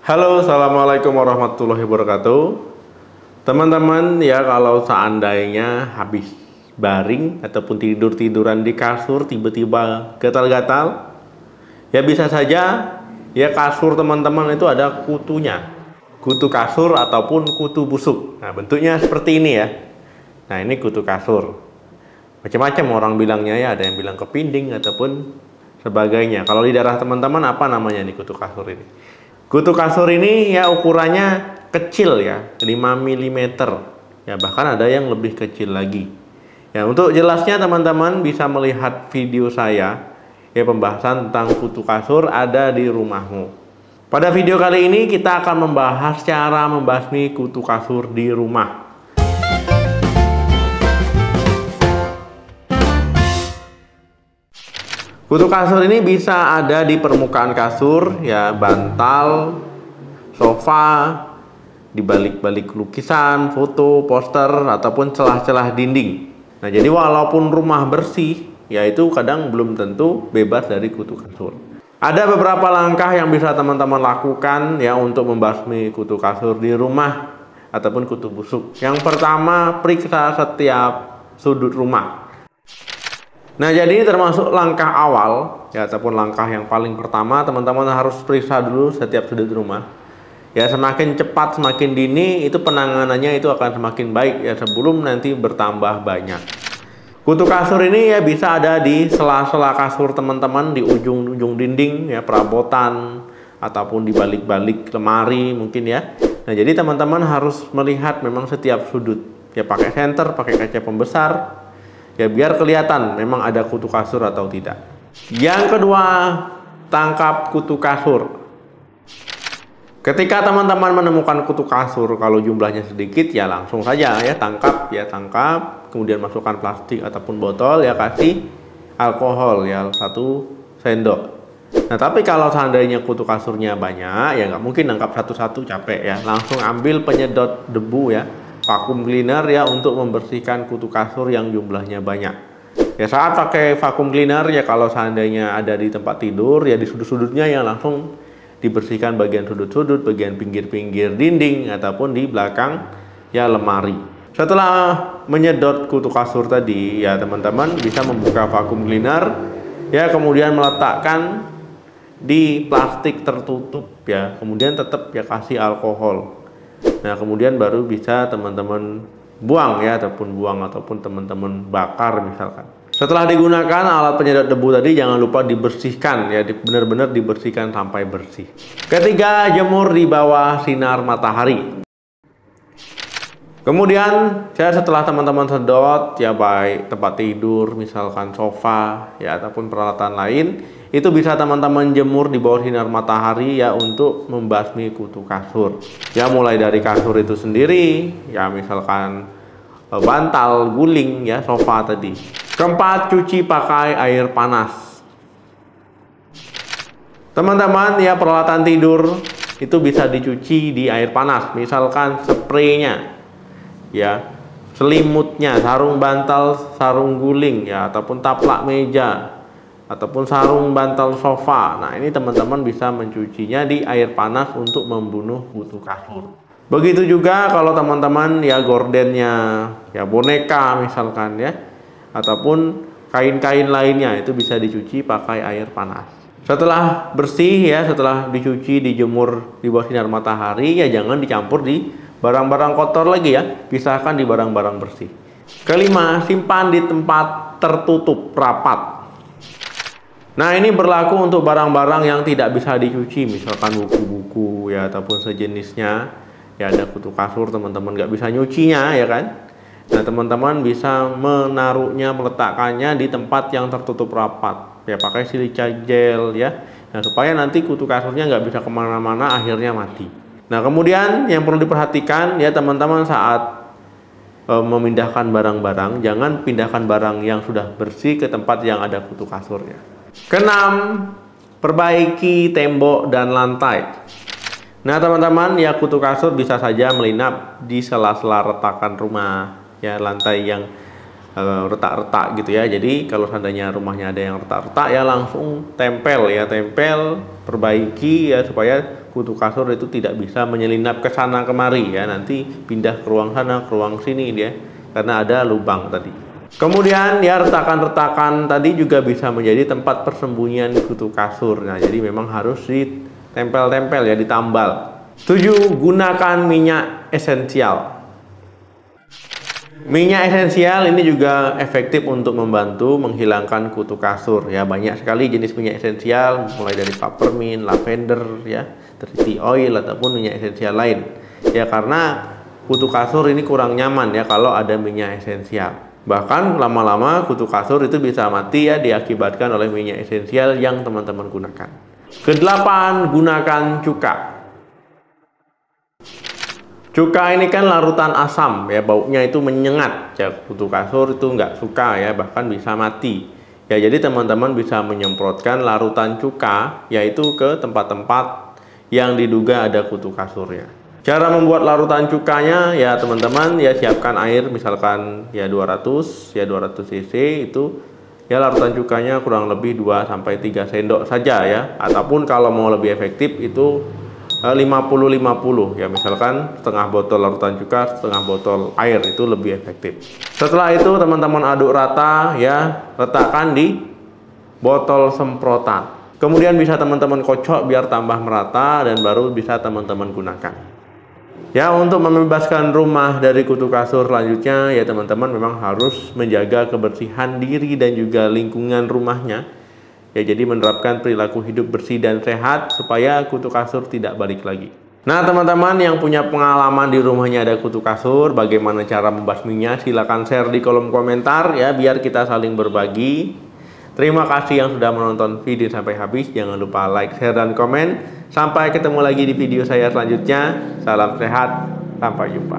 Halo, assalamualaikum warahmatullahi wabarakatuh. Teman-teman, ya kalau seandainya habis baring ataupun tidur-tiduran di kasur tiba-tiba gatal-gatal, ya bisa saja ya kasur teman-teman itu ada kutunya, kutu kasur ataupun kutu busuk. Nah, bentuknya seperti ini ya. Nah, ini kutu kasur. Macam-macam orang bilangnya ya, ada yang bilang kepinding ataupun sebagainya. Kalau di daerah teman-teman apa namanya nih kutu kasur ini? Kutu kasur ini ya ukurannya kecil ya, 5 mm. Ya bahkan ada yang lebih kecil lagi. Ya untuk jelasnya teman-teman bisa melihat video saya ya pembahasan tentang kutu kasur ada di rumahmu. Pada video kali ini kita akan membahas cara membasmi kutu kasur di rumah. Kutu kasur ini bisa ada di permukaan kasur, ya bantal, sofa, di balik-balik lukisan, foto, poster, ataupun celah-celah dinding. Nah, jadi walaupun rumah bersih, ya itu kadang belum tentu bebas dari kutu kasur. Ada beberapa langkah yang bisa teman-teman lakukan ya untuk membasmi kutu kasur di rumah ataupun kutu busuk. Yang pertama, periksa setiap sudut rumah. Nah, jadi termasuk langkah awal ya ataupun langkah yang paling pertama, teman-teman harus periksa dulu setiap sudut rumah. Ya, semakin cepat semakin dini itu penanganannya itu akan semakin baik ya sebelum nanti bertambah banyak. Kutu kasur ini ya bisa ada di sela-sela kasur teman-teman, di ujung-ujung dinding ya, perabotan ataupun di balik-balik lemari mungkin ya. Nah, jadi teman-teman harus melihat memang setiap sudut. Ya pakai senter, pakai kaca pembesar. Ya biar kelihatan memang ada kutu kasur atau tidak. Yang kedua, tangkap kutu kasur. Ketika teman-teman menemukan kutu kasur, kalau jumlahnya sedikit ya langsung saja ya tangkap, kemudian masukkan plastik ataupun botol, ya kasih alkohol ya 1 sendok. Nah, tapi kalau seandainya kutu kasurnya banyak ya nggak mungkin tangkap satu-satu, capek ya. Langsung ambil penyedot debu ya, vacuum cleaner ya untuk membersihkan kutu kasur yang jumlahnya banyak. Ya saat pakai vacuum cleaner ya kalau seandainya ada di tempat tidur ya di sudut-sudutnya ya langsung dibersihkan bagian sudut-sudut, bagian pinggir-pinggir dinding ataupun di belakang ya lemari. Setelah menyedot kutu kasur tadi ya teman-teman bisa membuka vacuum cleaner ya kemudian meletakkan di plastik tertutup ya, kemudian tetap ya kasih alkohol. Nah, kemudian baru bisa teman-teman buang ya ataupun teman-teman bakar misalkan. Setelah digunakan alat penyedot debu tadi jangan lupa dibersihkan ya, benar-benar dibersihkan sampai bersih. Ketiga, jemur di bawah sinar matahari. Kemudian setelah teman-teman sedot ya baik tempat tidur misalkan sofa ya ataupun peralatan lain, itu bisa teman-teman jemur di bawah sinar matahari ya untuk membasmi kutu kasur. Ya mulai dari kasur itu sendiri, ya misalkan bantal, guling ya, sofa tadi. Keempat, cuci pakai air panas. Teman-teman ya peralatan tidur itu bisa dicuci di air panas, misalkan spraynya ya, selimutnya, sarung bantal, sarung guling ya ataupun taplak meja ataupun sarung bantal sofa. Nah, ini teman-teman bisa mencucinya di air panas untuk membunuh kutu kasur. Begitu juga kalau teman-teman ya gordennya ya boneka misalkan ya ataupun kain-kain lainnya itu bisa dicuci pakai air panas. Setelah bersih ya, setelah dicuci, dijemur di bawah sinar matahari ya jangan dicampur di barang-barang kotor lagi ya, pisahkan di barang-barang bersih. Kelima, simpan di tempat tertutup rapat. Nah, ini berlaku untuk barang-barang yang tidak bisa dicuci, misalkan buku-buku ya ataupun sejenisnya. Ya ada kutu kasur teman-teman nggak bisa nyucinya ya kan. Nah, teman-teman bisa menaruhnya, meletakkannya di tempat yang tertutup rapat. Ya pakai silica gel ya. Nah, supaya nanti kutu kasurnya nggak bisa kemana-mana akhirnya mati. Nah, kemudian yang perlu diperhatikan ya teman-teman saat memindahkan barang-barang, jangan pindahkan barang yang sudah bersih ke tempat yang ada kutu kasurnya. Keenam, perbaiki tembok dan lantai. Nah, teman-teman ya kutu kasur bisa saja melinap di sela-sela retakan rumah ya, lantai yang retak-retak gitu ya. Jadi kalau seandainya rumahnya ada yang retak-retak ya langsung tempel, perbaiki ya supaya kutu kasur itu tidak bisa menyelinap ke sana kemari ya, nanti pindah ke ruang sana, ke ruang sini dia, karena ada lubang tadi. Kemudian ya retakan-retakan tadi juga bisa menjadi tempat persembunyian kutu kasur. Nah, jadi memang harus ditempel-tempel ya, ditambal. 7. Gunakan minyak esensial. Minyak esensial ini juga efektif untuk membantu menghilangkan kutu kasur ya. Banyak sekali jenis minyak esensial, mulai dari peppermint, lavender ya, tea oil ataupun minyak esensial lain. Ya, karena kutu kasur ini kurang nyaman ya kalau ada minyak esensial. Bahkan lama-lama kutu kasur itu bisa mati ya, diakibatkan oleh minyak esensial yang teman-teman gunakan. Ke-8, gunakan cuka. Cuka ini kan larutan asam ya, baunya itu menyengat ya, kutu kasur itu nggak suka ya, bahkan bisa mati ya. Jadi teman-teman bisa menyemprotkan larutan cuka yaitu ke tempat-tempat yang diduga ada kutu kasurnya. Cara membuat larutan cukanya ya teman-teman ya, siapkan air misalkan ya 200 cc itu ya, larutan cukanya kurang lebih 2-3 sendok saja ya, ataupun kalau mau lebih efektif itu 50-50 ya, misalkan setengah botol larutan cuka, setengah botol air, itu lebih efektif. Setelah itu teman-teman aduk rata ya, letakkan di botol semprotan. Kemudian bisa teman-teman kocok biar tambah merata dan baru bisa teman-teman gunakan. Ya, untuk membebaskan rumah dari kutu kasur selanjutnya ya teman-teman memang harus menjaga kebersihan diri dan juga lingkungan rumahnya. Ya, jadi menerapkan perilaku hidup bersih dan sehat supaya kutu kasur tidak balik lagi. Nah teman-teman yang punya pengalaman di rumahnya ada kutu kasur, bagaimana cara membasminya, silahkan share di kolom komentar ya, biar kita saling berbagi. Terima kasih yang sudah menonton video sampai habis. Jangan lupa like, share, dan komen. Sampai ketemu lagi di video saya selanjutnya. Salam sehat, sampai jumpa.